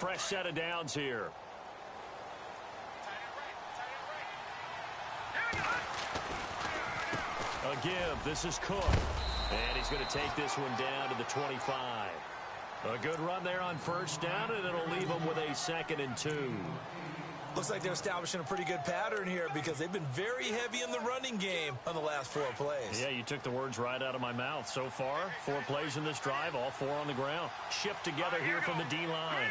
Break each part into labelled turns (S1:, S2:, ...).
S1: Fresh set of downs here. A give. This is Cook. And he's going to take this one down to the 25. A good run there on first down, and it'll leave them with a 2nd and 2.
S2: Looks like they're establishing a pretty good pattern here because they've been very heavy in the running game on the last 4 plays.
S1: Yeah, you took the words right out of my mouth. So far, 4 plays in this drive, all 4 on the ground. Shift together here from the D-line.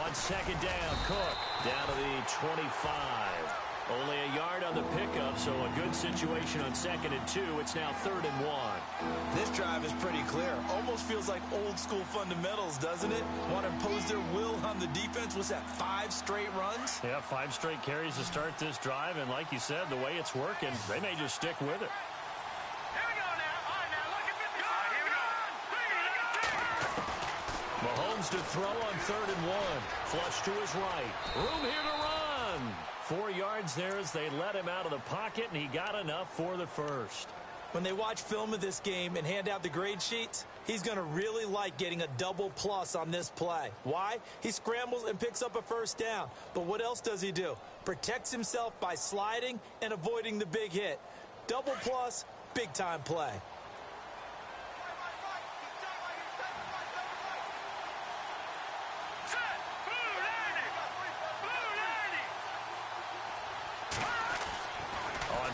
S1: On 2nd down, Cook down to the 25. Only a yard on the pickup, so a good situation on 2nd and 2. It's now 3rd and 1.
S2: This drive is pretty clear. Almost feels like old-school fundamentals, doesn't it? Want to impose their will on the defense. What's that, 5 straight runs?
S1: Yeah, 5 straight carries to start this drive, and like you said, the way it's working, they may just stick with it. Mahomes to throw on 3rd and 1. Flush to his right. Room here to run. 4 yards there as they let him out of the pocket, and he got enough for the first.
S2: When they watch film of this game and hand out the grade sheets, he's going to really like getting a double plus on this play. Why? He scrambles and picks up a first down. But what else does he do? Protects himself by sliding and avoiding the big hit. Double plus, big-time play.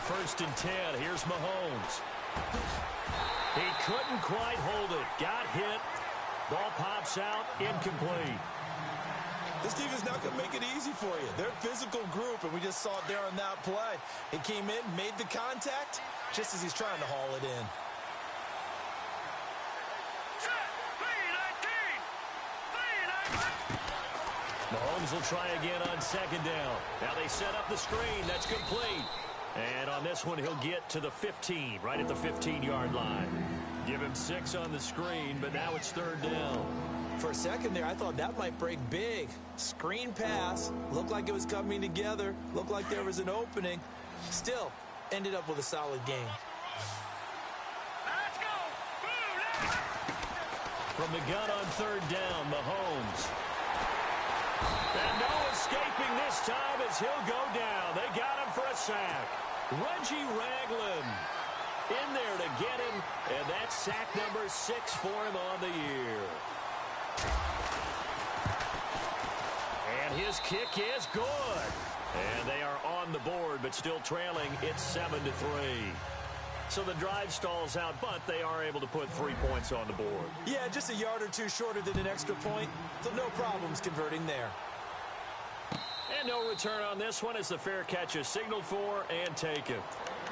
S1: First and 10. Here's Mahomes. He couldn't quite hold it. Got hit. Ball pops out. Incomplete.
S2: This team is not going to make it easy for you. They're a physical group, and we just saw it there on that play. He came in, made the contact, just as he's trying to haul it in.
S1: Mahomes will try again on 2nd down. Now they set up the screen. That's complete. And on this one, he'll get to the 15, right at the 15-yard line. Give him 6 on the screen, but now it's 3rd down.
S2: For a second there, I thought that might break big. Screen pass. Looked like it was coming together. Looked like there was an opening. Still, ended up with a solid game.
S3: Let's go!
S1: From the gun on 3rd down, Mahomes. And no escaping this time as he'll go down. They got him for a sack. Reggie Ragland in there to get him, and that's sack number 6 for him on the year. And his kick is good. And they are on the board, but still trailing. It's 7-3. So the drive stalls out, but they are able to put 3 points on the board.
S2: Yeah, just a yard or two shorter than an extra point, so no problems converting there.
S1: And no return on this one as the fair catch is signaled for and taken.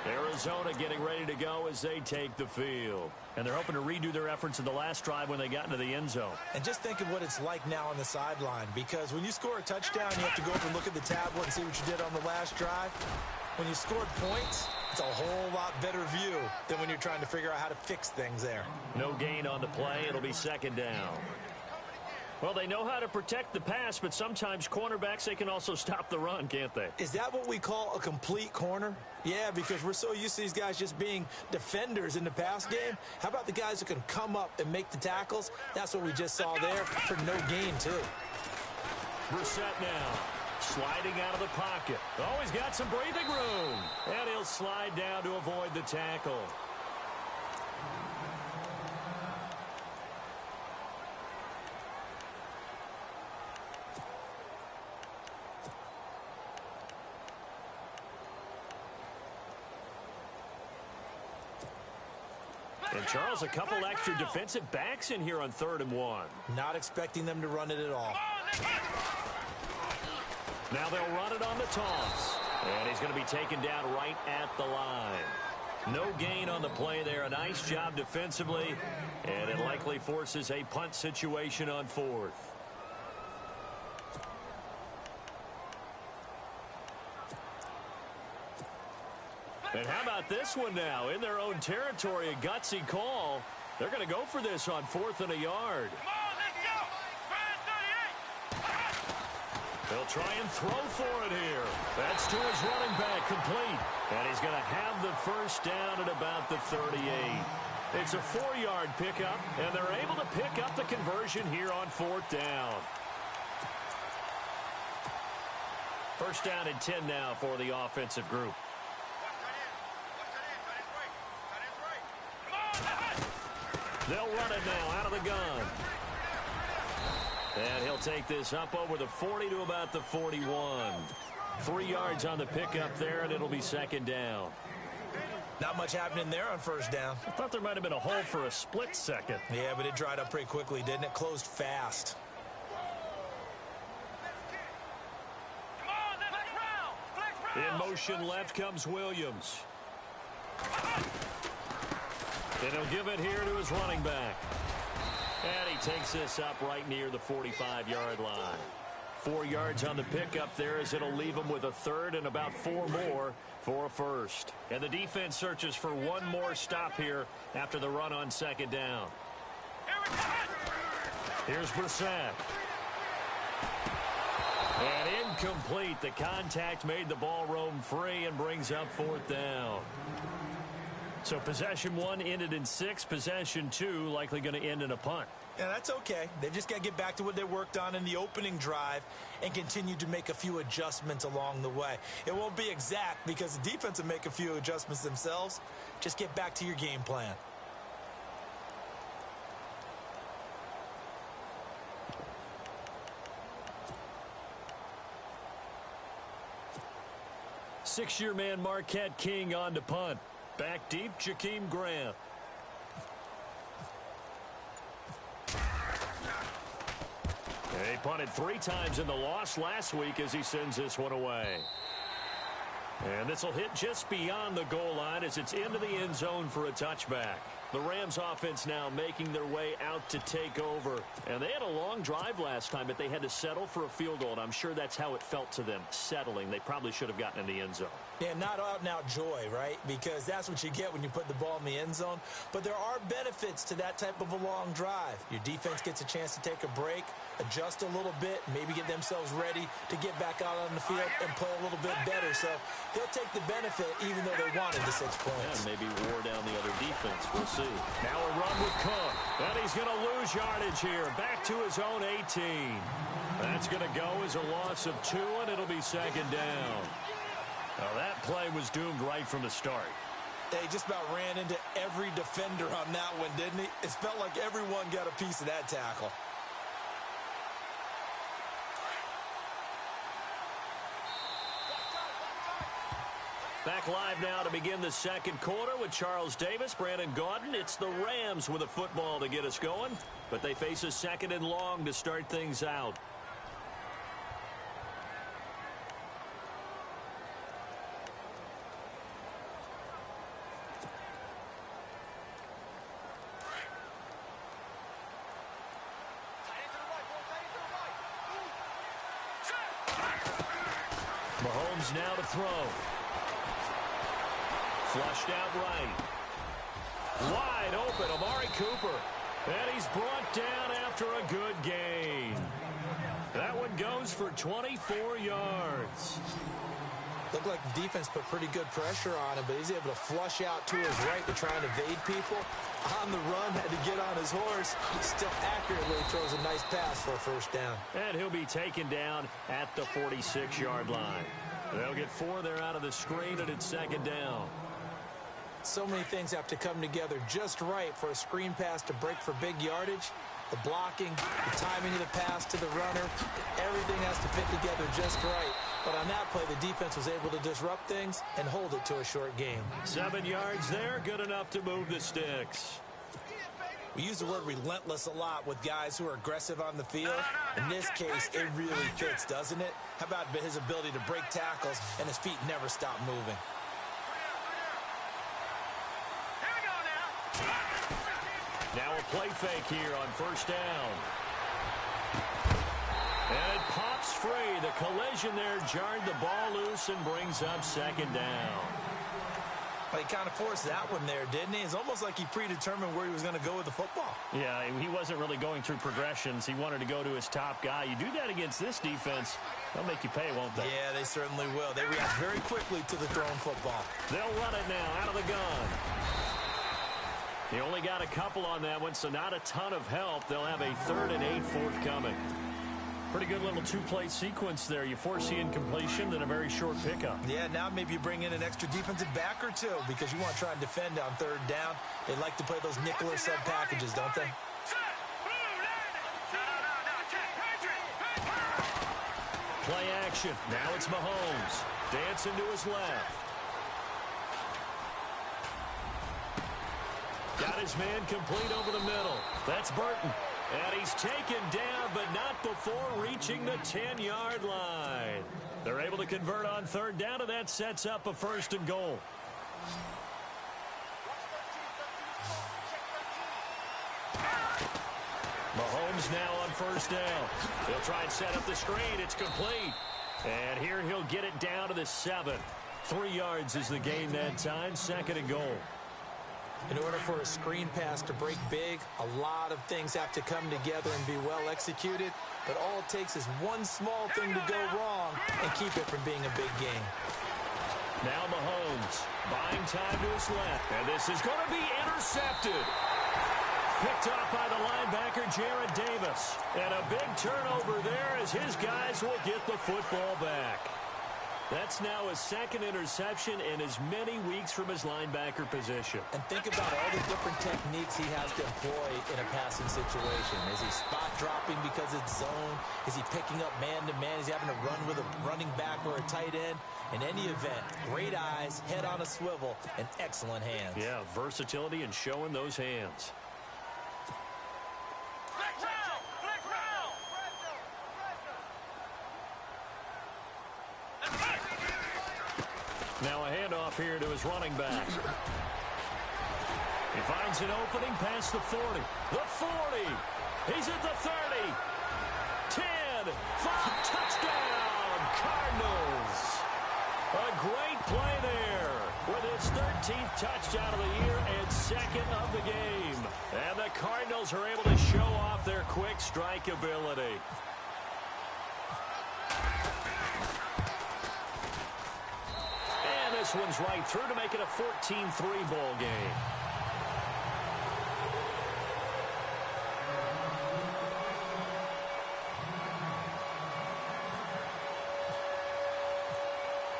S1: Arizona getting ready to go as they take the field. And they're hoping to redo their efforts in the last drive when they got into the end zone.
S2: And just think of what it's like now on the sideline, because when you score a touchdown, you have to go over and look at the tablet and see what you did on the last drive. When you scored points, it's a whole lot better view than when you're trying to figure out how to fix things there.
S1: No gain on the play. It'll be 2nd down. Well, they know how to protect the pass, but sometimes cornerbacks, they can also stop the run, can't they?
S2: Is that what we call a complete corner? Yeah, because we're so used to these guys just being defenders in the pass game. How about the guys who can come up and make the tackles? That's what we just saw there for no gain, too.
S1: Brissett now. Sliding out of the pocket. Oh, he's got some breathing room. And he'll slide down to avoid the tackle. And Charles, a couple extra defensive backs in here on 3rd and 1.
S2: Not expecting them to run it at all.
S1: Now they'll run it on the toss. And he's going to be taken down right at the line. No gain on the play there. A nice job defensively. And it likely forces a punt situation on 4th. And how about this one now? In their own territory, a gutsy call. They're going to go for this on 4th and a yard. They'll try and throw for it here. That's to his running back, complete. And he's going to have the first down at about the 38. It's a 4-yard pickup, and they're able to pick up the conversion here on 4th down. First down and 10 now for the offensive group. They'll run it now out of the gun. And he'll take this up over the 40 to about the 41. 3 yards on the pickup there, and it'll be 2nd down.
S2: Not much happening there on 1st down.
S1: I thought there might have been a hole for a split second.
S2: Yeah, but it dried up pretty quickly, didn't it? Closed fast.
S1: In motion left comes Williams. And he'll give it here to his running back. And he takes this up right near the 45-yard line. 4 yards on the pickup there as it'll leave him with a 3rd and about 4 more for a 1st. And the defense searches for one more stop here after the run on 2nd down. Here's Brissett. And incomplete. The contact made the ball roam free and brings up 4th down. So possession 1 ended in 6. Possession 2 likely going to end in a punt.
S2: Yeah, that's okay. They've just got to get back to what they worked on in the opening drive and continue to make a few adjustments along the way. It won't be exact because the defense will make a few adjustments themselves. Just get back to your game plan.
S1: Six-year man Marquette King on to punt. Back deep, Jakeem Grant. He punted 3 times in the loss last week as he sends this one away. And this will hit just beyond the goal line as it's into the end zone for a touchback. The Rams offense now making their way out to take over. And they had a long drive last time, but they had to settle for a field goal. And I'm sure that's how it felt to them, settling. They probably should have gotten in the end zone.
S2: Yeah, not out and out joy, right? Because that's what you get when you put the ball in the end zone. But there are benefits to that type of a long drive. Your defense gets a chance to take a break, adjust a little bit, maybe get themselves ready to get back out on the field and play a little bit better. So they'll take the benefit even though they wanted the 6 points.
S1: Yeah, maybe wore down the other defense. We'll see. Now a run with Cook. And he's going to lose yardage here. Back to his own 18. That's going to go as a loss of 2, and it'll be 2nd down. Now that play was doomed right from the start.
S2: They just about ran into every defender on that one, didn't he? It felt like everyone got a piece of that tackle.
S1: Back live now to begin the 2nd quarter with Charles Davis, Brandon Gaudin. It's the Rams with a football to get us going, but they face a 2nd and long to start things out. Mahomes now to throw. Flushed out right. Wide open, Amari Cooper. And he's brought down after a good gain. That one goes for 24 yards.
S2: Looked like the defense put pretty good pressure on him, but he's able to flush out to his right to try and evade people. On the run, had to get on his horse. Still accurately throws a nice pass for a 1st down.
S1: And he'll be taken down at the 46-yard line. They'll get 4 there out of the screen, and it's 2nd down.
S2: So many things have to come together just right for a screen pass to break for big yardage. The blocking, the timing of the pass to the runner, everything has to fit together just right. But on that play, the defense was able to disrupt things and hold it to a short game.
S1: 7 yards there, good enough to move the sticks.
S2: We use the word relentless a lot with guys who are aggressive on the field. In this case, it really fits, doesn't it? How about his ability to break tackles and his feet never stop moving?
S1: Now a play fake here on 1st down. And it pops free. The collision there jarred the ball loose and brings up 2nd down.
S2: Well, he kind of forced that one there, didn't he? It's almost like he predetermined where he was going to go with the football.
S1: Yeah, he wasn't really going through progressions. He wanted to go to his top guy. You do that against this defense, they'll make you pay, won't they?
S2: Yeah, they certainly will. They react very quickly to the thrown football.
S1: They'll run it now out of the gun. He only got a couple on that one, so not a ton of help. They'll have a 3rd and 8 forthcoming. Pretty good little two-play sequence there. You force the incompletion, then a very short pickup.
S2: Yeah, now maybe you bring in an extra defensive back or two because you want to try and defend on 3rd down. They like to play those nickel or sub packages, don't they?
S1: Play action. Now it's Mahomes. Dancing to his left. Got his man complete over the middle. That's Burton. And he's taken down, but not before reaching the 10-yard line. They're able to convert on 3rd down, and that sets up a 1st and goal. Mahomes now on 1st down. He'll try and set up the screen. It's complete. And here he'll get it down to the 7. 3 yards is the gain that time. 2nd and goal.
S2: In order for a screen pass to break big, a lot of things have to come together and be well executed. But all it takes is one small thing to go wrong and keep it from being a big game.
S1: Now Mahomes buying time to his left. And this is going to be intercepted. Picked off by the linebacker, Jared Davis. And a big turnover there as his guys will get the football back. That's now his 2nd interception in as many weeks from his linebacker position.
S2: And think about all the different techniques he has to employ in a passing situation. Is he spot dropping because it's zone? Is he picking up man-to-man? Is he having to run with a running back or a tight end? In any event, great eyes, head on a swivel, and excellent hands.
S1: Yeah, versatility and showing those hands. Now a handoff here to his running back. He finds an opening past the 40. The 40. He's at the 30. 10. 5. Touchdown. Cardinals. A great play there with his 13th touchdown of the year and 2nd of the game. And the Cardinals are able to show off their quick strike ability. This one's right through to make it a 14-3 ball game.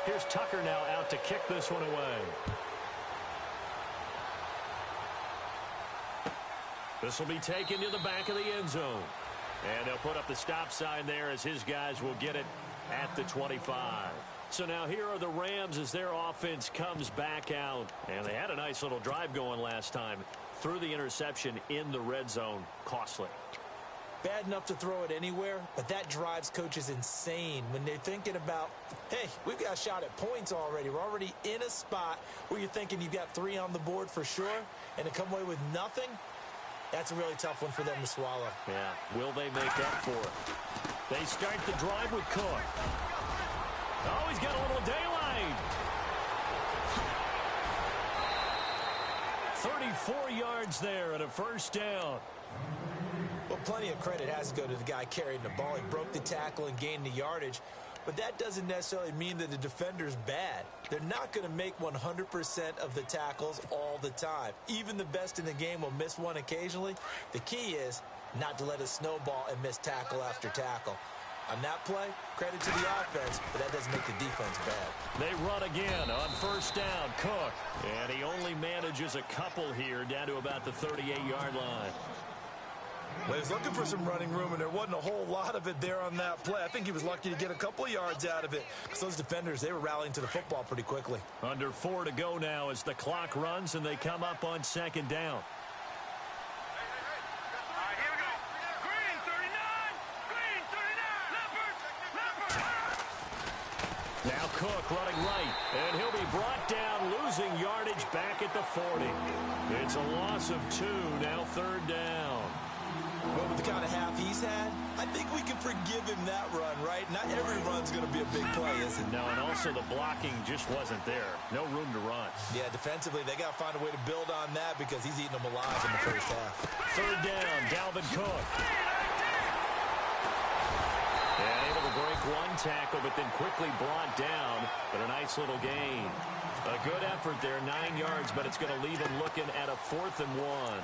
S1: Here's Tucker now out to kick this one away. This will be taken to the back of the end zone. And they'll put up the stop sign there as his guys will get it at the 25. So now here are the Rams as their offense comes back out. And they had a nice little drive going last time. Threw the interception in the red zone. Costly.
S2: Bad enough to throw it anywhere, but that drives coaches insane when they're thinking about, hey, we've got a shot at points already. We're already in a spot where you're thinking you've got 3 on the board for sure, and to come away with nothing, that's a really tough one for them to swallow.
S1: Yeah, will they make up for it? They start the drive with Cook. Oh, he's got a little daylight. 34 yards there and a 1st down.
S2: Well, plenty of credit has to go to the guy carrying the ball. He broke the tackle and gained the yardage. But that doesn't necessarily mean that the defender's bad. They're not going to make 100% of the tackles all the time. Even the best in the game will miss one occasionally. The key is not to let it snowball and miss tackle after tackle. On that play, credit to the offense, but that doesn't make the defense bad.
S1: They run again on 1st down, Cook. And he only manages a couple here down to about the 38-yard line.
S2: Well, he was looking for some running room, and there wasn't a whole lot of it there on that play. I think he was lucky to get a couple of yards out of it because those defenders, they were rallying to the football pretty quickly.
S1: Under 4 to go now as the clock runs, and they come up on 2nd down. Now Cook running right, and he'll be brought down, losing yardage back at the 40. It's a loss of 2, now 3rd down.
S2: Well, with the kind of half he's had, I think we can forgive him that run, right? Not every run's going to be a big play, is it?
S1: No, and also the blocking just wasn't there. No room to run.
S2: Yeah, defensively, they got to find a way to build on that because he's eating them alive in the 1st half.
S1: 3rd down, Dalvin Cook. And able to break one tackle, but then quickly brought down. But a nice little gain. A good effort there, 9 yards, but it's going to leave him looking at a 4th and 1.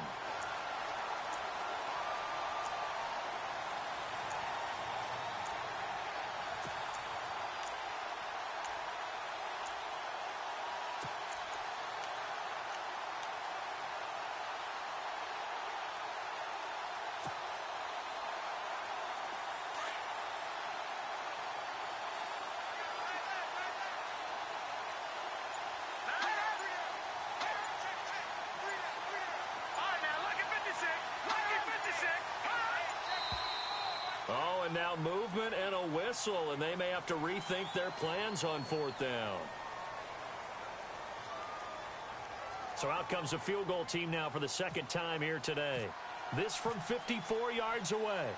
S1: Oh, and now movement and a whistle, and they may have to rethink their plans on 4th down. So out comes a field goal team now for the second time here today. This from 54 yards away.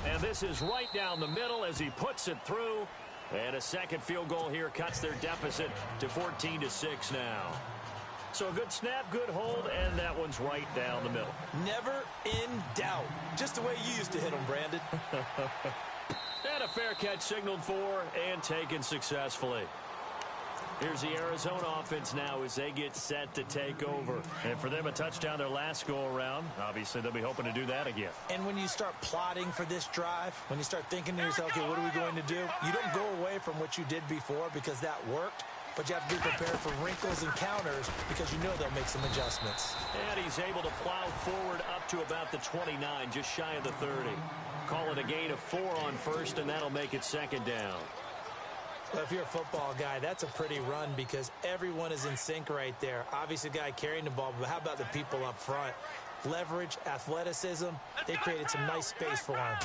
S1: And this is right down the middle as he puts it through. And a second field goal here cuts their deficit to 14-6 now. So a good snap, good hold, and that one's right down the middle.
S2: Never in doubt. Just the way you used to hit them, Brandon.
S1: And a fair catch signaled for and taken successfully. Here's the Arizona offense now as they get set to take over. And for them, a touchdown their last go-around. Obviously, they'll be hoping to do that again.
S2: And when you start plotting for this drive, when you start thinking to yourself, okay, what are we going to do? You don't go away from what you did before because that worked. But you have to be prepared for wrinkles and counters because you know they'll make some adjustments.
S1: And he's able to plow forward up to about the 29, just shy of the 30. Call it a gain of 4 on first, and that'll make it second down.
S2: Well, if you're a football guy, that's a pretty run because everyone is in sync right there. Obviously, the guy carrying the ball, but how about the people up front? Leverage, athleticism, they created some nice space for him.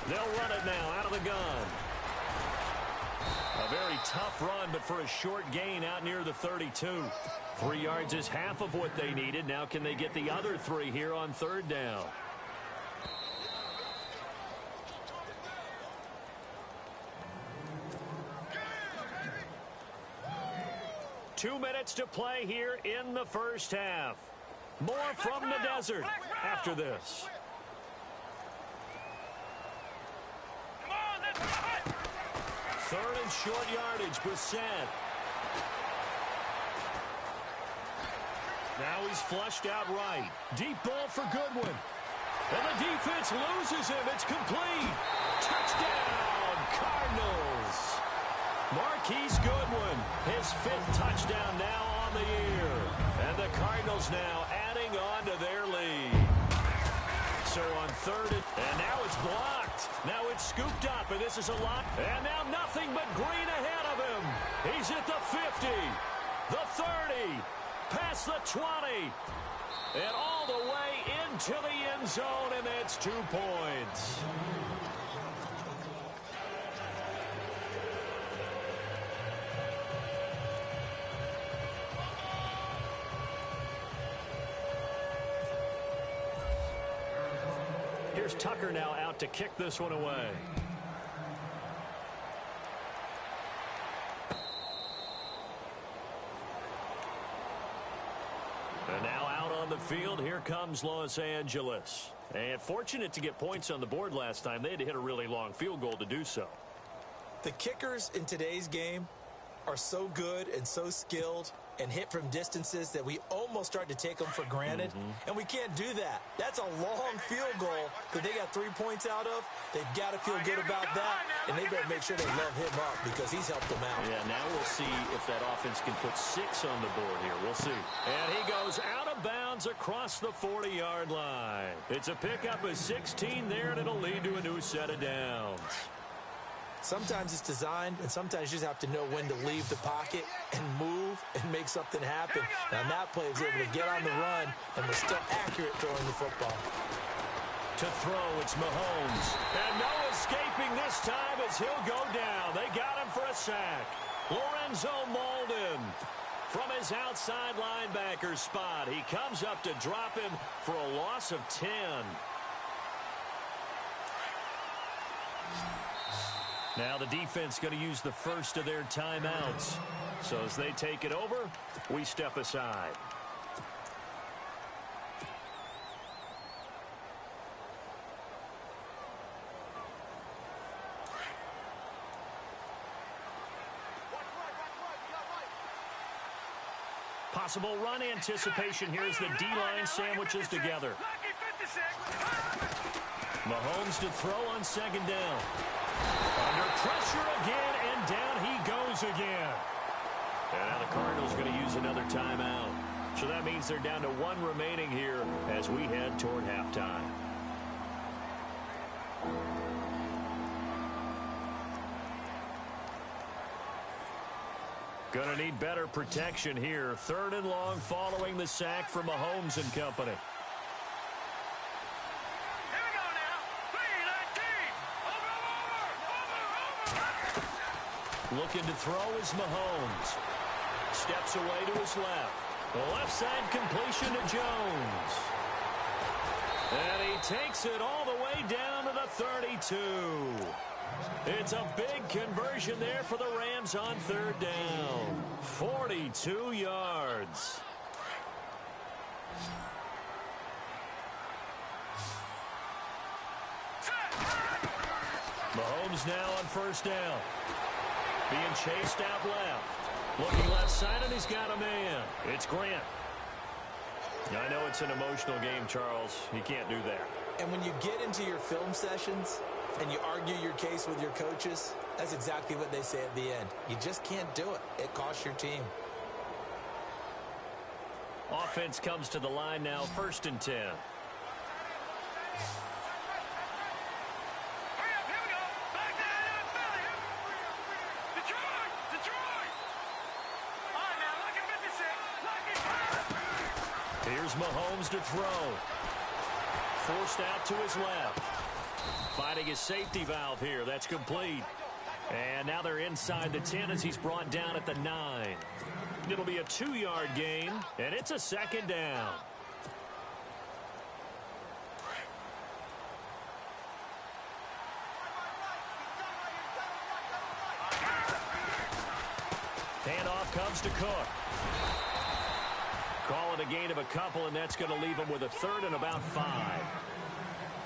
S1: They'll run it now out of the gun. A very tough run, but for a short gain out near the 32. 3 yards is half of what they needed. Now can they get the other 3 here on 3rd down? Two minutes to play here in the first half. More from the desert after this. Third and short yardage, Brissett. Now he's flushed out right. Deep ball for Goodwin. And the defense loses him. It's complete. Touchdown, Cardinals. Marquise Goodwin, his 5th touchdown now on the year. And the Cardinals now adding on to their lead. So on 3rd, and now it's blocked. Now it's scooped up, and this is a lot. And now nothing but green ahead of him. He's at the 50, the 30, past the 20, and all the way into the end zone, and that's 2 points. Here's Tucker now out to kick this one away. And now out on the field, here comes Los Angeles. And fortunate to get points on the board last time. They had to hit a really long field goal to do so.
S2: The kickers in today's game are so good and so skilled and hit from distances that we almost start to take them for granted. And we can't do that. That's a long field goal that they got 3 points out of. They've got to feel good about that, and they better make sure they love him up because he's helped them out.
S1: Yeah, now we'll see if that offense can put 6 on the board here. We'll see. And he goes out of bounds across the 40-yard line. It's a pickup of 16 there, and it'll lead to a new set of downs.
S2: Sometimes it's designed, and sometimes you just have to know when to leave the pocket and move and make something happen. Now, that play is able to get on the run and was still accurate throwing the football.
S1: To throw, it's Mahomes. And no escaping this time as he'll go down. They got him for a sack. Lorenzo Molden from his outside linebacker spot. He comes up to drop him for a loss of 10. Now the defense going to use the first of their timeouts. So as they take it over, we step aside. Possible run anticipation here as the D-line sandwiches together. Mahomes to throw on second down. Under pressure again, and down he goes again. And now the Cardinals going to use another timeout. So that means they're down to one remaining here as we head toward halftime. Going to need better protection here. Third and long following the sack from Mahomes and company.
S3: Here we go now. 3-19. Over.
S1: Looking to throw is Mahomes. Steps away to his left. The left side completion to Jones. And he takes it all the way down to the 32. It's a big conversion there for the Rams on third down. 42 yards. Mahomes now on first down. Being chased out left. Looking left side, and he's got a man. It's Grant. I know it's an emotional game, Charles. You can't do that.
S2: And when you get into your film sessions and you argue your case with your coaches, that's exactly what they say at the end. You just can't do it. It costs your team.
S1: Offense comes to the line now, 1st and 10. Here's Mahomes to throw. Forced out to his left. Finding his safety valve here. That's complete. And now they're inside the 10 as he's brought down at the 9. It'll be a 2-yard gain, and it's a second down. Handoff comes to Cook. Call it a gain of a couple, and that's going to leave him with a third and about 5.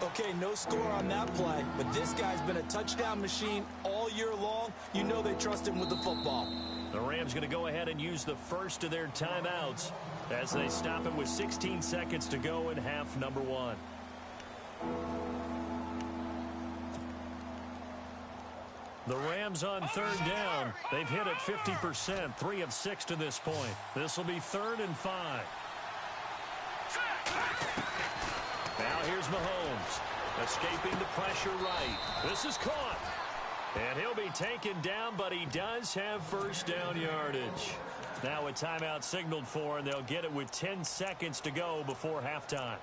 S2: Okay, no score on that play, but this guy's been a touchdown machine all year long. You know they trust him with the football.
S1: The Rams going to go ahead and use the first of their timeouts as they stop it with 16 seconds to go in half number 1. The Rams on third down. They've hit it 50%, 3 of 6 to this point. This will be 3rd and 5. Now here's Mahomes, escaping the pressure right. This is caught. And he'll be taken down, but he does have first down yardage. Now a timeout signaled for, and they'll get it with 10 seconds to go before halftime.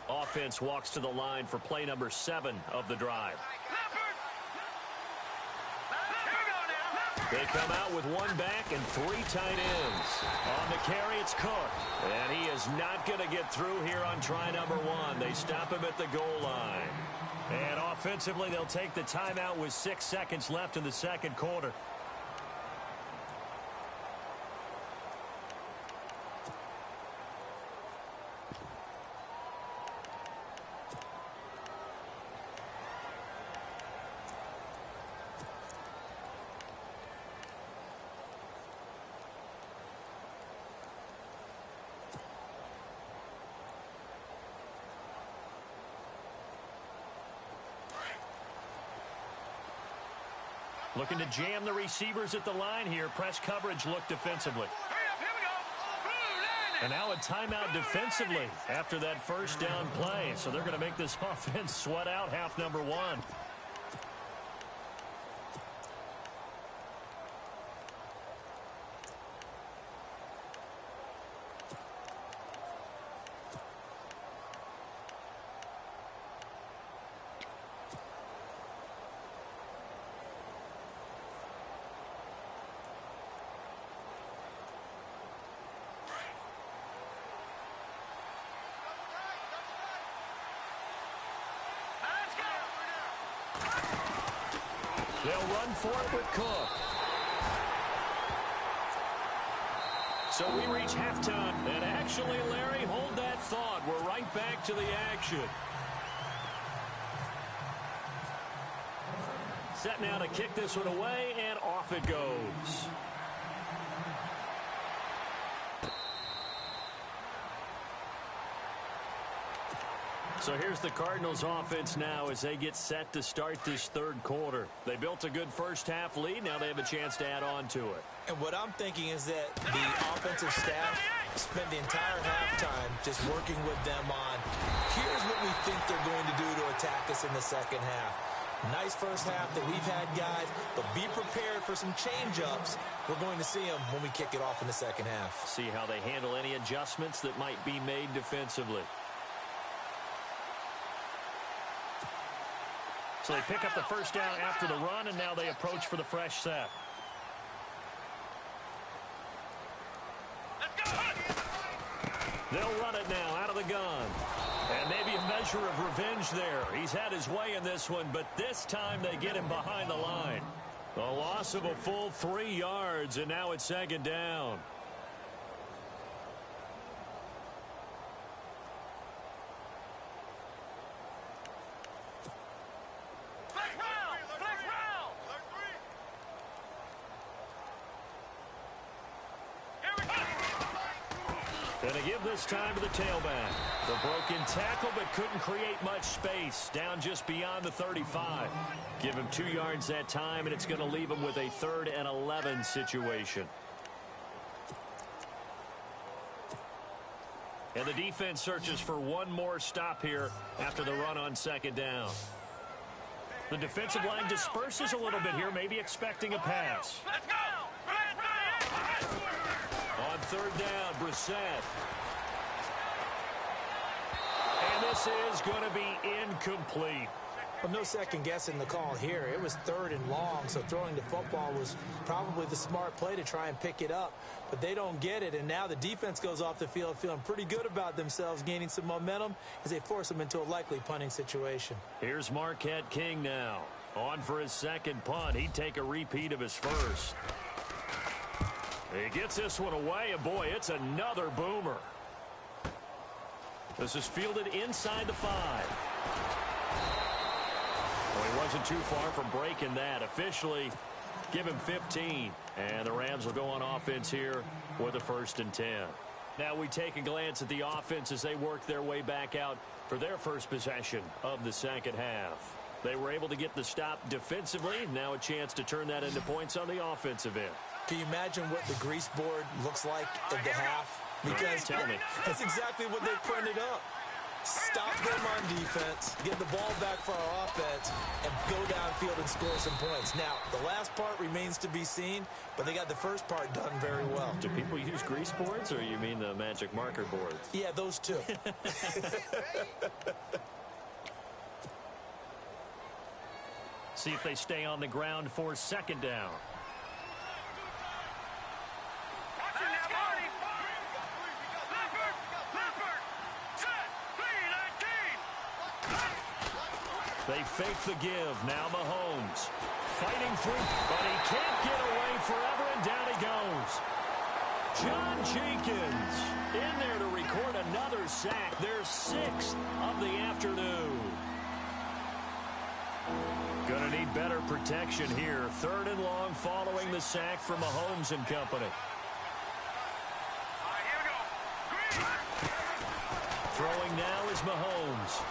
S1: Offense walks to the line for play number 7 of the drive. They come out with 1 back and 3 tight ends. On the carry, it's Cook. And he is not going to get through here on try number 1. They stop him at the goal line. And offensively, they'll take the timeout with 6 seconds left in the second quarter. Looking to jam the receivers at the line here. Press coverage look defensively. And now a timeout defensively after that first down play. So they're going to make this offense sweat out half number 1. They'll run for it with Cook. So we reach halftime. And actually, Larry, hold that thought. We're right back to the action. Set now to kick this one away, and off it goes. So here's the Cardinals offense now as they get set to start this third quarter. They built a good first-half lead. Now they have a chance to add on to it.
S2: And what I'm thinking is that the offensive staff spent the entire halftime just working with them on, here's what we think they're going to do to attack us in the second half. Nice first half that we've had, guys, but be prepared for some change-ups. We're going to see them when we kick it off in the second half.
S1: See how they handle any adjustments that might be made defensively. So they pick up the first down after the run, and now they approach for the fresh set. They'll run it now out of the gun. And maybe a measure of revenge there. He's had his way in this one, but this time they get him behind the line. A loss of a full 3 yards, and now it's second down. Going to give this time to the tailback. The broken tackle, but couldn't create much space. Down just beyond the 35. Give him 2 yards that time, and it's going to leave him with a 3rd and 11 situation. And the defense searches for one more stop here after the run on second down. The defensive line disperses a little bit here, maybe expecting a pass.
S3: Let's go!
S1: On third down, Brissett. And this is going to be incomplete.
S2: Well, no second guessing the call here. It was 3rd and long, so throwing the football was probably the smart play to try and pick it up. But they don't get it, and now the defense goes off the field feeling pretty good about themselves, gaining some momentum as they force them into a likely punting situation.
S1: Here's Marquette King now. On for his second punt. He'd take a repeat of his first. He gets this one away, and boy, it's another boomer. This is fielded inside the 5. Well, he wasn't too far from breaking that. Officially, give him 15. And the Rams will go on offense here with a 1st and 10. Now we take a glance at the offense as they work their way back out for their first possession of the second half. They were able to get the stop defensively. Now a chance to turn that into points on the offensive end.
S2: Can you imagine what the grease board looks like at the half? Because
S1: tell me.
S2: That's exactly what they printed up. Stop them on defense, get the ball back for our offense, and go downfield and score some points. Now, the last part remains to be seen, but they got the first part done very well.
S1: Do people use grease boards, or you mean the magic marker boards?
S2: Yeah, those two.
S1: See if they stay on the ground for second down. They fake the give. Now Mahomes fighting through, but he can't get away forever, and down he goes. John Jenkins in there to record another sack. Their 6th of the afternoon. Going to need better protection here. 3rd and long following the sack from Mahomes and company. Throwing now is Mahomes.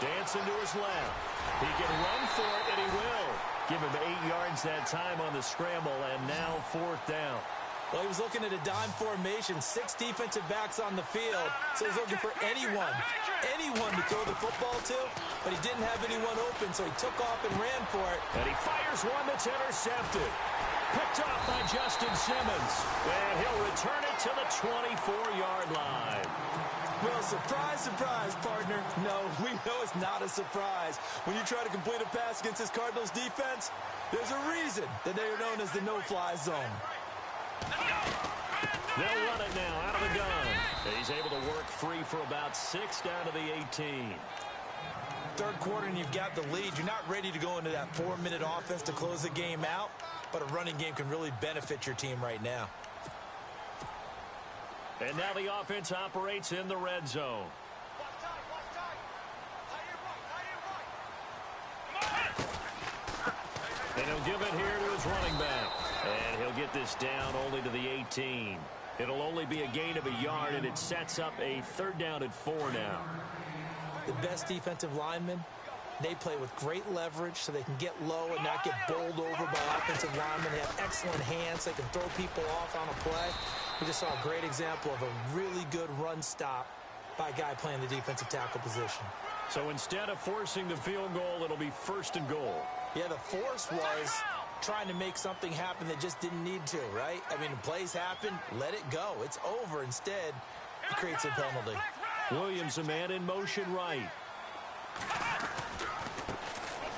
S1: Dancing to his left. He can run for it, and he will. Give him 8 yards that time on the scramble, and now 4th down.
S2: Well, he was looking at a dime formation, 6 defensive backs on the field, so he's looking for anyone to throw the football to, but he didn't have anyone open, so he took off and ran for it.
S1: And he fires one that's intercepted. Picked off by Justin Simmons, and he'll return it to the 24-yard line.
S2: Well, surprise, surprise, partner. No, we know it's not a surprise. When you try to complete a pass against this Cardinals defense, there's a reason that they are known as the no-fly zone.
S1: They'll run it now out of the gun. He's able to work free for about 6 down to the 18.
S2: Third quarter and you've got the lead. You're not ready to go into that 4-minute offense to close the game out, but a running game can really benefit your team right now.
S1: And now the offense operates in the red zone. And he'll give it here to his running back. And he'll get this down only to the 18. It'll only be a gain of a yard, and it sets up a 3rd down and 4 now.
S2: The best defensive linemen, they play with great leverage so they can get low and not get bowled over by offensive linemen. They have excellent hands. They can throw people off on a play. We just saw a great example of a really good run stop by a guy playing the defensive tackle position.
S1: So instead of forcing the field goal, it'll be 1st and goal.
S2: Yeah, the force was trying to make something happen that just didn't need to, right? I mean, plays happen, let it go. It's over. Instead, it creates a penalty.
S1: Williams, a man in motion right.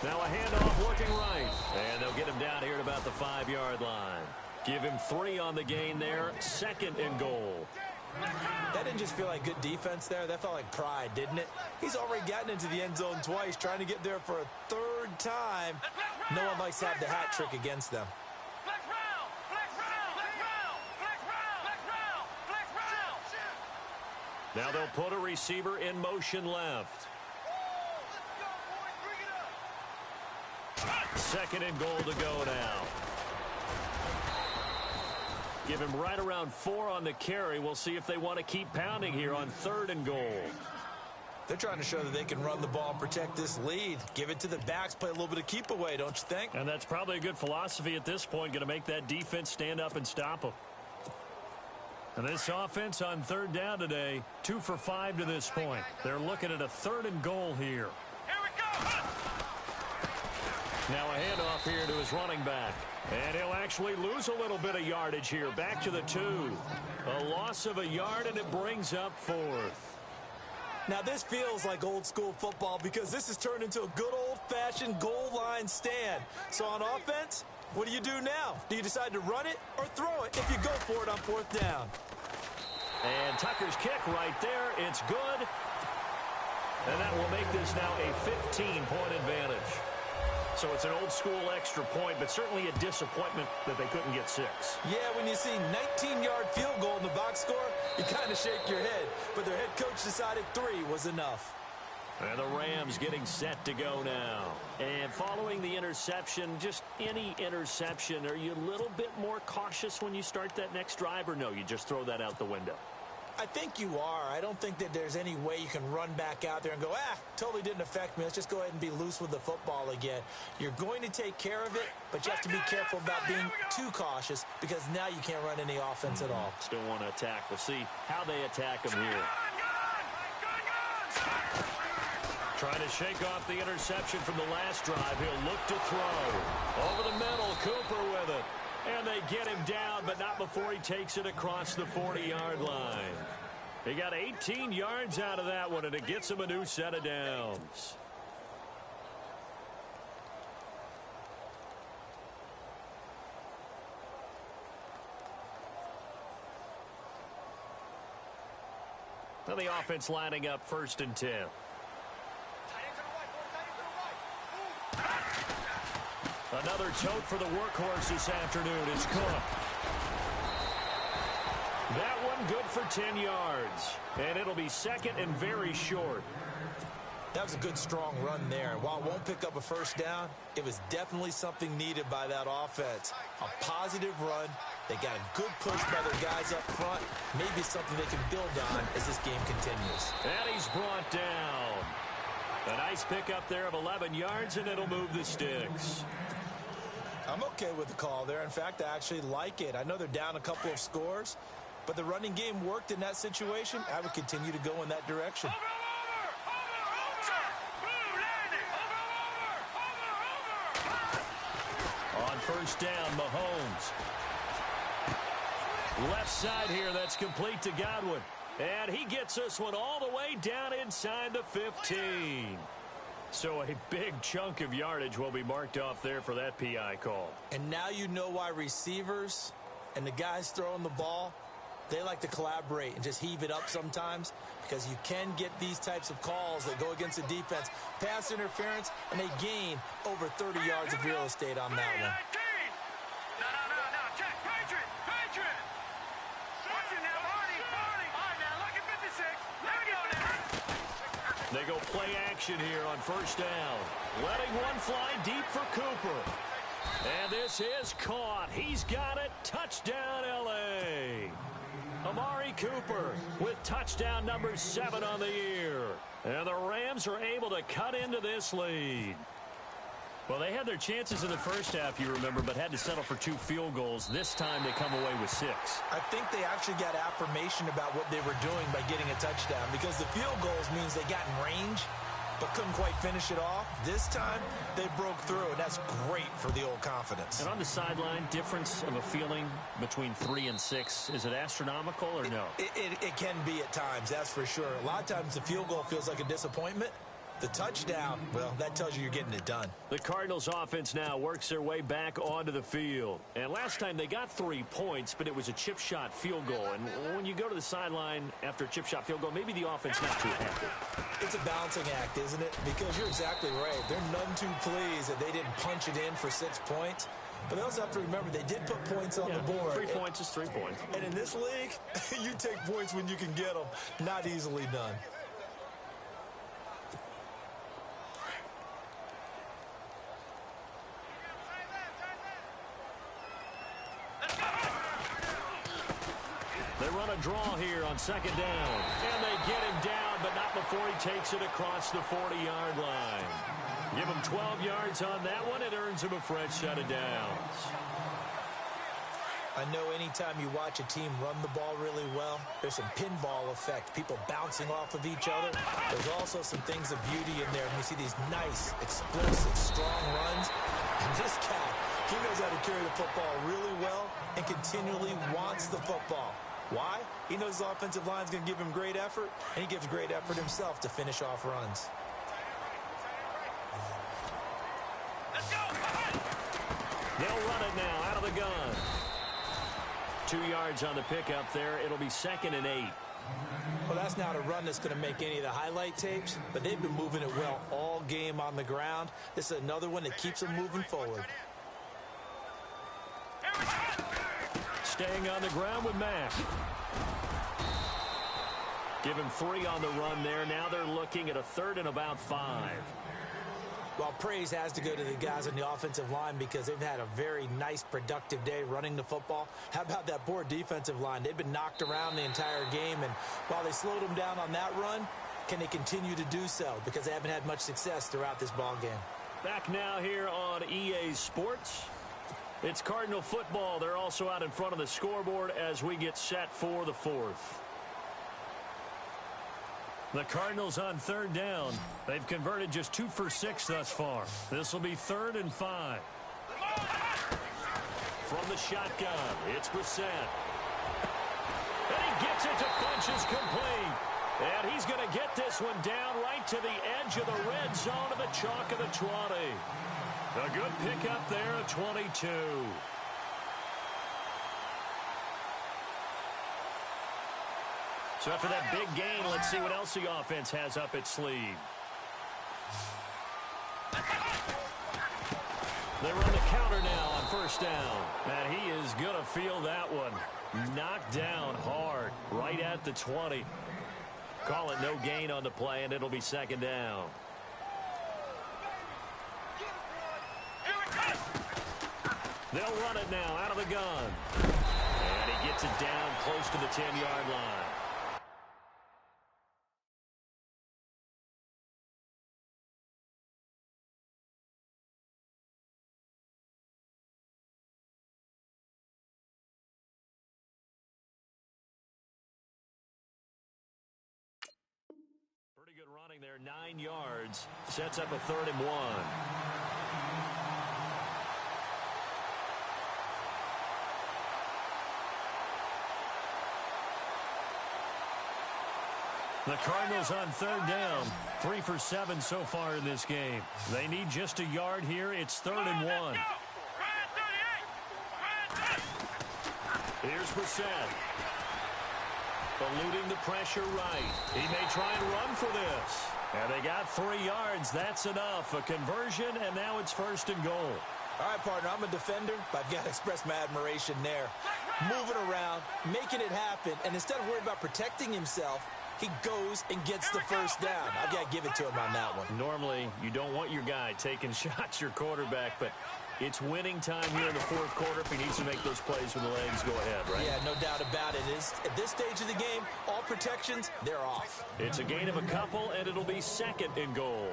S1: Now a handoff looking right. And they'll get him down here at about the 5-yard line. Give him 3 on the gain there. 2nd and goal.
S2: That didn't just feel like good defense there. That felt like pride, didn't it? He's already gotten into the end zone twice, trying to get there for a 3rd time. No one likes to have the hat trick against them.
S1: Now they'll put a receiver in motion left. 2nd and goal to go now. Give him right around 4 on the carry. We'll see if they want to keep pounding here on 3rd and goal.
S2: They're trying to show that they can run the ball and protect this lead. Give it to the backs, play a little bit of keep away, don't you think?
S1: And that's probably a good philosophy at this point, going to make that defense stand up and stop them. And this offense on 3rd down today, 2 for 5 to this point. They're looking at a 3rd and goal here.
S3: Here we go.
S1: Now a handoff here to his running back. And he'll actually lose a little bit of yardage here. Back to the 2. A loss of a yard, and it brings up 4th.
S2: Now this feels like old school football because this has turned into a good old-fashioned goal line stand. So on offense, what do you do now? Do you decide to run it or throw it if you go for it on 4th down?
S1: And Tucker's kick right there. It's good. And that will make this now a 15-point advantage. So it's an old-school extra point, but certainly a disappointment that they couldn't get 6.
S2: Yeah, when you see 19-yard field goal in the box score, you kind of shake your head. But their head coach decided 3 was enough.
S1: And the Rams getting set to go now. And following the interception, just any interception, are you a little bit more cautious when you start that next drive, or no, you just throw that out the window?
S2: I think you are. I don't think that there's any way you can run back out there and go, totally didn't affect me. Let's just go ahead and be loose with the football again. You're going to take care of it, but you have to be careful about being too cautious because now you can't run any offense at all.
S1: Still want to attack. We'll see how they attack him here. Trying to shake off the interception from the last drive. He'll look to throw. Over the middle, Cooper with it. And they get him down, but not before he takes it across the 40-yard line. He got 18 yards out of that one, and it gets him a new set of downs. Now the offense lining up 1st and 10. Another tote for the workhorse this afternoon. It's Cook. That one good for 10 yards. And it'll be 2nd and very short.
S2: That was a good, strong run there. While it won't pick up a 1st down, it was definitely something needed by that offense. A positive run. They got a good push by their guys up front. Maybe something they can build on as this game continues.
S1: And he's brought down. A nice pickup there of 11 yards, and it'll move the sticks.
S2: I'm okay with the call there. In fact, I actually like it. I know they're down a couple of scores, but the running game worked in that situation. I would continue to go in that direction.
S1: On 1st down, Mahomes. Left side here, that's complete to Godwin. And he gets this one all the way down inside the 15. So a big chunk of yardage will be marked off there for that PI call.
S2: And now you know why receivers and the guys throwing the ball, They like to collaborate and just heave it up sometimes because you can get these types of calls that go against the defense. Pass interference, and they gain over 30 yards of real estate on that one.
S3: No. Check. Patriot. Watch it now, Marty. All right, now, look at 56. There we go now.
S1: They go play action here on first down. Letting one fly deep for Cooper. And this is caught. He's got it. Touchdown, L.A. Amari Cooper with touchdown number 7 on the year. And the Rams are able to cut into this lead. Well, they had their chances in the first half, you remember, but had to settle for 2 field goals. This time they come away with 6.
S2: I think they actually got affirmation about what they were doing by getting a touchdown because the field goals means they got in range but couldn't quite finish it off. This time, they broke through, and that's great for the old confidence.
S1: And on the sideline, difference of a feeling between 3 and 6, is it astronomical or no?
S2: It can be at times, that's for sure. A lot of times the field goal feels like a disappointment. The touchdown, well, that tells you you're getting it done.
S1: The Cardinals offense now works their way back onto the field. And last time they got 3 points, but it was a chip shot field goal. And when you go to the sideline after a chip shot field goal, maybe the offense not too happy.
S2: It's a balancing act, isn't it? Because you're exactly right. They're none too pleased that they didn't punch it in for 6 points. But they also have to remember they did put points on the board.
S1: 3 points is 3 points.
S2: And in this league, you take points when you can get them. Not easily done.
S1: They run a draw here on second down. And they get him down, but not before he takes it across the 40-yard line. Give him 12 yards on that one. It earns him a fresh set of downs.
S2: I know anytime you watch a team run the ball really well, there's some pinball effect, people bouncing off of each other. There's also some things of beauty in there. And you see these nice, explosive, strong runs. And this guy, he knows how to carry the football really well and continually wants the football. Why? He knows his offensive line's going to give him great effort, and he gives great effort himself to finish off runs.
S3: Let's go.
S1: They'll run it now out of the gun. 2 yards on the pickup there. It'll be 2nd and 8.
S2: Well, that's not a run that's going to make any of the highlight tapes, but they've been moving it well all game on the ground. This is another one that keeps them moving forward.
S1: Staying on the ground with Mack. Give him 3 on the run there. Now they're looking at a 3rd and about 5.
S2: Well, praise has to go to the guys on the offensive line because they've had a very nice, productive day running the football. How about that poor defensive line? They've been knocked around the entire game, and while they slowed them down on that run, can they continue to do so? Because they haven't had much success throughout this ball game.
S1: Back now here on EA Sports. It's Cardinal football. They're also out in front of the scoreboard as we get set for the 4th. The Cardinals on 3rd down. They've converted just 2 for 6 thus far. This will be 3rd and 5. From the shotgun, it's Brissett. And he gets it to Funches complete. And he's going to get this one down right to the edge of the red zone of the chalk of the 20. A good pickup there at 22. So after that big gain, let's see what else the offense has up its sleeve. They run the counter now on first down. And he is going to feel that one. Knocked down hard right at the 20. Call it no gain on the play, and it'll be 2nd down. They'll run it now out of the gun. And he gets it down close to the 10-yard line. Pretty good running there, 9 yards. Sets up a 3rd and 1. The Cardinals on 3rd down. 3 for 7 so far in this game. They need just a yard here. It's 3rd and 1. Here's Brissett. Eluding the pressure right. He may try and run for this. And they got 3 yards. That's enough. A conversion, and now it's 1st and goal.
S2: All right, partner, I'm a defender, but I've got to express my admiration there. Moving around, making it happen, and instead of worrying about protecting himself, he goes and gets the first down. I've got to give it to him on that one.
S1: Normally, you don't want your guy taking shots, your quarterback, but it's winning time here in the 4th quarter. If he needs to make those plays with the legs, go ahead, right?
S2: Yeah, no doubt about it. At this stage of the game, all protections, they're off.
S1: It's a gain of a couple, and it'll be 2nd and goal.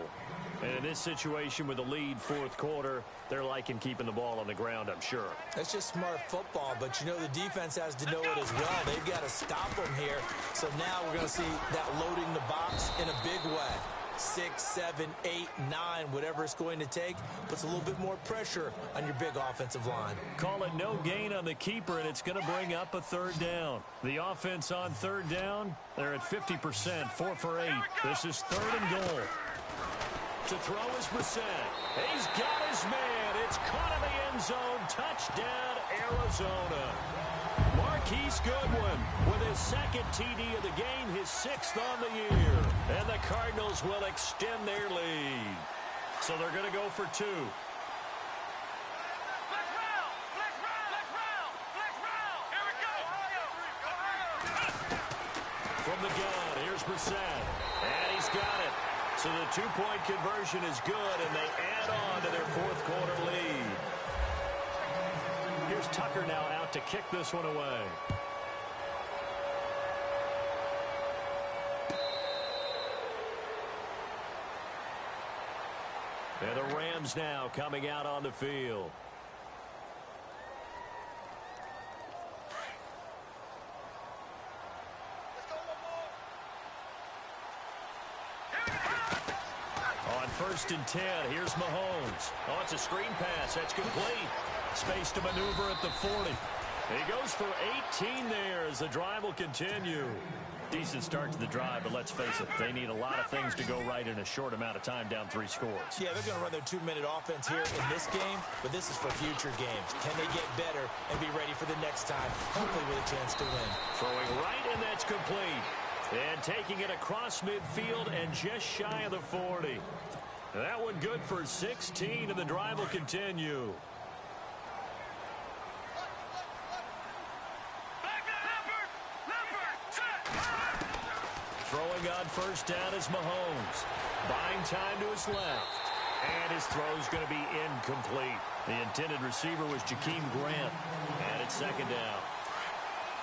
S1: And in this situation with the lead 4th quarter, they're liking keeping the ball on the ground, I'm sure.
S2: That's just smart football, but you know the defense has to know it as well. They've got to stop them here. So now we're going to see that loading the box in a big way. 6, 7, 8, 9, whatever it's going to take, puts a little bit more pressure on your big offensive line.
S1: Call it no gain on the keeper, and it's going to bring up a 3rd down. The offense on 3rd down, they're at 50%, 4 for 8. This is 3rd and goal. To throw is Brissett. He's got his man. It's caught in the end zone. Touchdown, Arizona. Marquise Goodwin with his 2nd TD of the game, his 6th on the year. And the Cardinals will extend their lead. So they're going to go for 2. From the gun, here's Brissett. And he's got it. So the 2-point conversion is good, and they add on to their 4th quarter lead. Here's Tucker now out to kick this one away. And the Rams now coming out on the field. On 1st and 10, here's Mahomes. Oh, it's a screen pass. That's complete. Space to maneuver at the 40. He goes for 18 there as the drive will continue. Decent start to the drive, but let's face it, they need a lot of things to go right in a short amount of time down 3 scores.
S2: Yeah, they're going to run their 2-minute offense here in this game, but this is for future games. Can they get better and be ready for the next time, hopefully with a chance to win?
S1: Throwing right, and that's complete. And taking it across midfield and just shy of the 40. That one good for 16, and the drive will continue. Throwing on 1st down is Mahomes. Buying time to his left. And his throw's going to be incomplete. The intended receiver was Jakeem Grant. And it's 2nd down.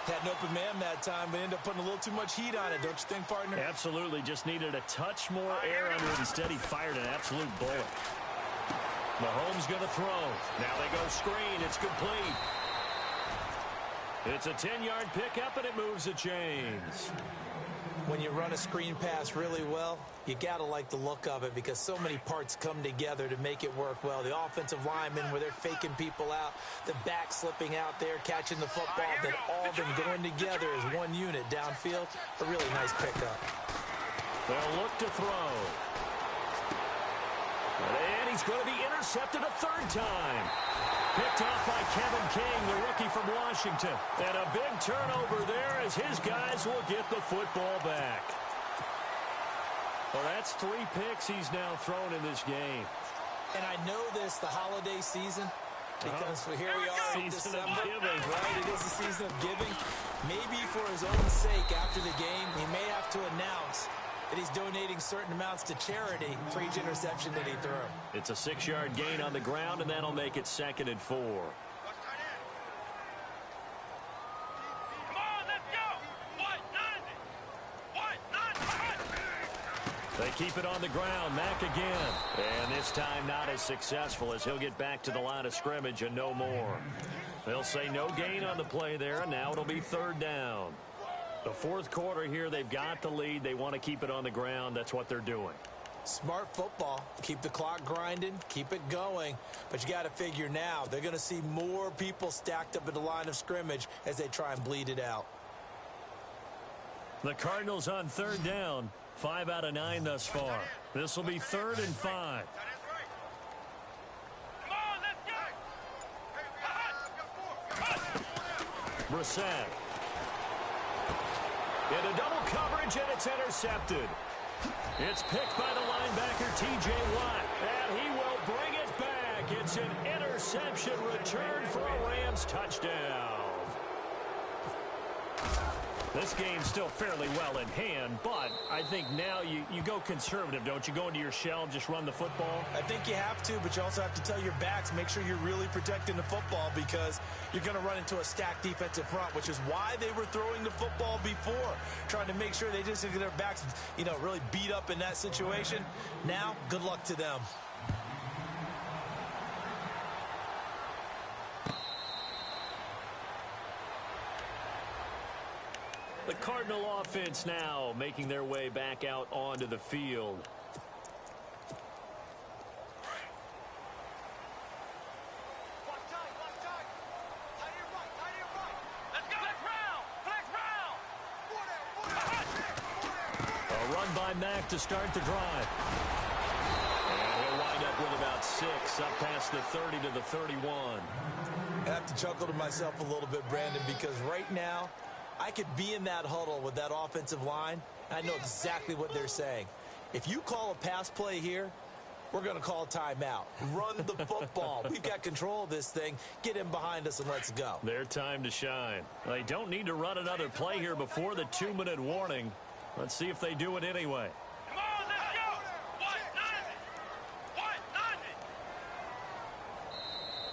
S2: Had an open man that time, but ended up putting a little too much heat on it, don't you think, partner?
S1: Absolutely. Just needed a touch more air under it. Instead, he fired an absolute bullet. Mahomes going to throw. Now they go screen. It's complete. It's a 10-yard pickup, and it moves the chains.
S2: When you run a screen pass really well, you got to like the look of it because so many parts come together to make it work well. The offensive linemen, where they're faking people out, the back slipping out there, catching the football, then all of them going together as one unit downfield. A really nice pickup.
S1: They'll look to throw. And he's going to be intercepted a 3rd time. Picked off by Kevin King, the rookie from Washington. And a big turnover there as his guys will get the football back. Well, that's 3 picks he's now thrown in this game.
S2: And I know this, the holiday season, because here we are in
S1: Season
S2: December.
S1: of giving.
S2: Right, it is the season of giving. Maybe for his own sake after the game, he may have to announce that he's donating certain amounts to charity for each interception that he threw.
S1: It's a 6-yard gain on the ground, and that'll make it 2nd and 4.
S3: Come on, let's go! What?
S1: They keep it on the ground. Mack again. And this time not as successful as he'll get back to the line of scrimmage and no more. They'll say no gain on the play there, and now it'll be 3rd down. The 4th quarter here, they've got the lead. They want to keep it on the ground. That's what they're doing.
S2: Smart football. Keep the clock grinding. Keep it going. But you got to figure now, they're going to see more people stacked up at the line of scrimmage as they try and bleed it out.
S1: The Cardinals on 3rd down. 5 out of 9 thus far. This will be 3rd and 5.
S3: Come on, let's go!
S1: Brissett. Into double coverage, and it's intercepted. It's picked by the linebacker, T.J. Watt, and he will bring it back. It's an interception return for a Rams touchdown. This game's still fairly well in hand, but I think now you go conservative, don't you? Go into your shell and just run the football?
S2: I think you have to, but you also have to tell your backs, make sure you're really protecting the football because you're going to run into a stacked defensive front, which is why they were throwing the football before, trying to make sure they just get their backs, really beat up in that situation. Now, good luck to them.
S1: The Cardinal offense now making their way back out onto the field. A run by Mack to start the drive. And he'll wind up with about 6, up past the 30 to the 31.
S2: I have to chuckle to myself a little bit, Brandon, because right now, I could be in that huddle with that offensive line, and I know exactly what they're saying. If you call a pass play here, we're going to call a timeout. Run the football. We've got control of this thing. Get in behind us and let's go.
S1: Their time to shine. They don't need to run another play here before the 2-minute warning. Let's see if they do it anyway.
S3: Come on, let's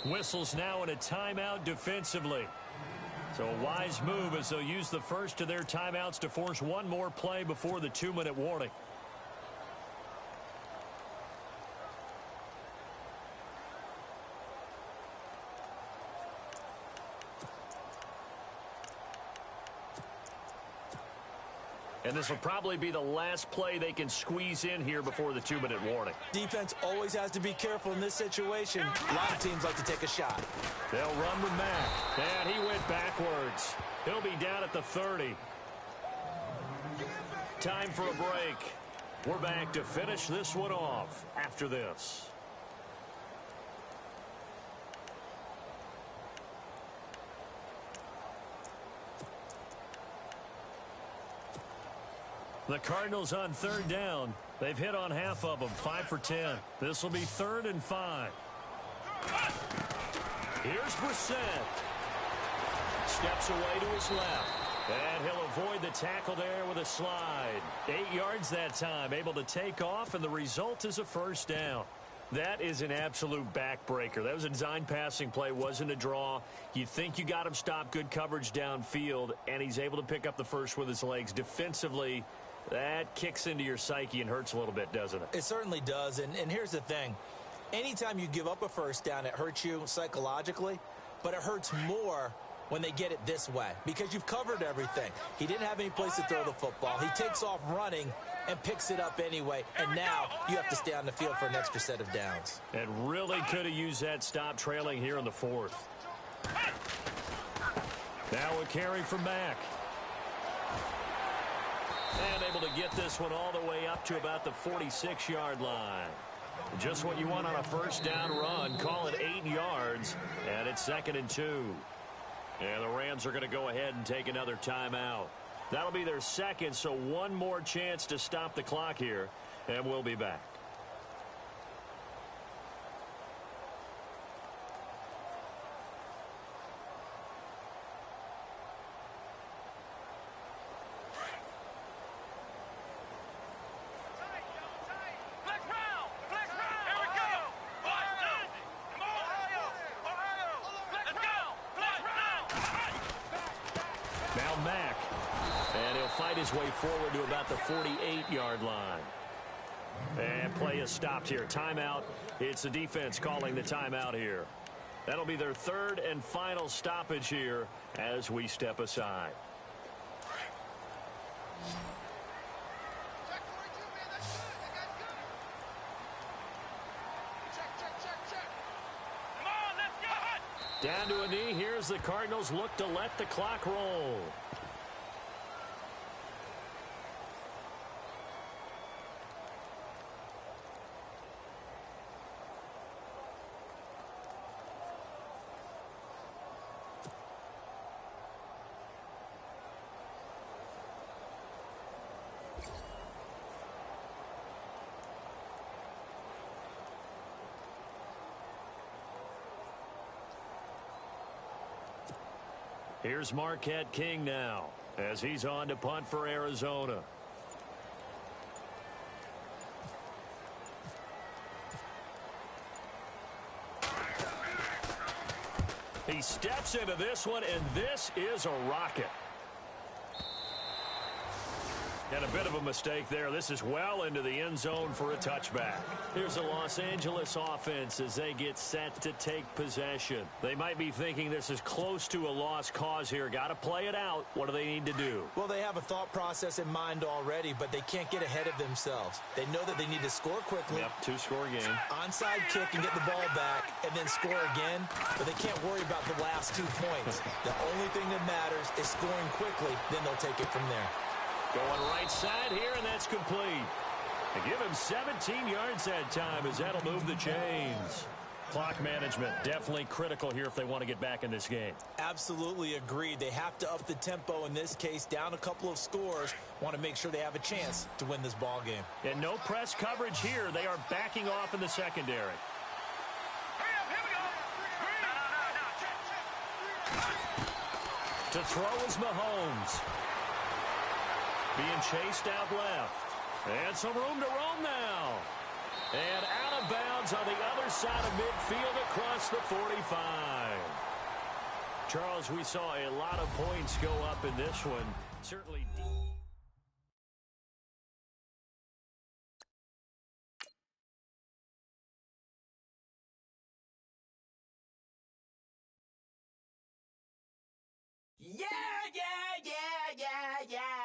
S3: go.
S1: Whistles now in a timeout defensively. So a wise move as they'll use the first of their timeouts to force one more play before the 2-minute warning. And this will probably be the last play they can squeeze in here before the 2-minute warning.
S2: Defense always has to be careful in this situation. A lot of teams like to take a shot.
S1: They'll run with Mack. And he went backwards. He'll be down at the 30. Time for a break. We're back to finish this one off after this. The Cardinals on 3rd down. They've hit on half of them, 5 for 10. This will be 3rd and 5. Here's Brissett. Steps away to his left. And he'll avoid the tackle there with a slide. 8 yards that time, able to take off, and the result is a first down. That is an absolute backbreaker. That was a design passing play, wasn't a draw. You think you got him stopped, good coverage downfield, and he's able to pick up the first with his legs. Defensively, that kicks into your psyche and hurts a little bit, doesn't it?
S2: It certainly does, and here's the thing. Anytime you give up a first down, it hurts you psychologically, but it hurts more when they get it this way because you've covered everything. He didn't have any place to throw the football. He takes off running and picks it up anyway, and now you have to stay on the field for an extra set of downs.
S1: And really could have used that stop trailing here in the 4th. Now a carry from Mack. And able to get this one all the way up to about the 46-yard line. Just what you want on a first down run. Call it 8 yards, and it's 2nd and 2. And the Rams are going to go ahead and take another timeout. That'll be their second, so one more chance to stop the clock here, and we'll be back. Now Mack, and he'll fight his way forward to about the 48-yard line. And play is stopped here. Timeout. It's the defense calling the timeout here. That'll be their 3rd and final stoppage here as we step aside. Down to a knee. Here's the Cardinals look to let the clock roll. Here's Marquette King now as he's on to punt for Arizona. He steps into this one, and this is a rocket. And a bit of a mistake there. This is well into the end zone for a touchback. Here's the Los Angeles offense as they get set to take possession. They might be thinking this is close to a lost cause here. Got to play it out. What do they need to do?
S2: Well, they have a thought process in mind already, but they can't get ahead of themselves. They know that they need to score quickly.
S1: Yep, two-score game.
S2: Onside kick and get the ball back and then score again, but they can't worry about the last 2 points. The only thing that matters is scoring quickly, then they'll take it from there.
S1: Going right side here, and that's complete. They give him 17 yards that time as that'll move the chains. Clock management definitely critical here if they want to get back in this game.
S2: Absolutely agreed. They have to up the tempo in this case, down a couple of scores. Want to make sure they have a chance to win this ball game.
S1: And no press coverage here. They are backing off in the secondary.
S3: Hurry up, here we go. No.
S1: To throw is Mahomes. Being chased out left. And some room to roam now. And out of bounds on the other side of midfield across the 45. Charles, we saw a lot of points go up in this one. Certainly.
S2: Yeah, yeah, yeah, yeah, yeah.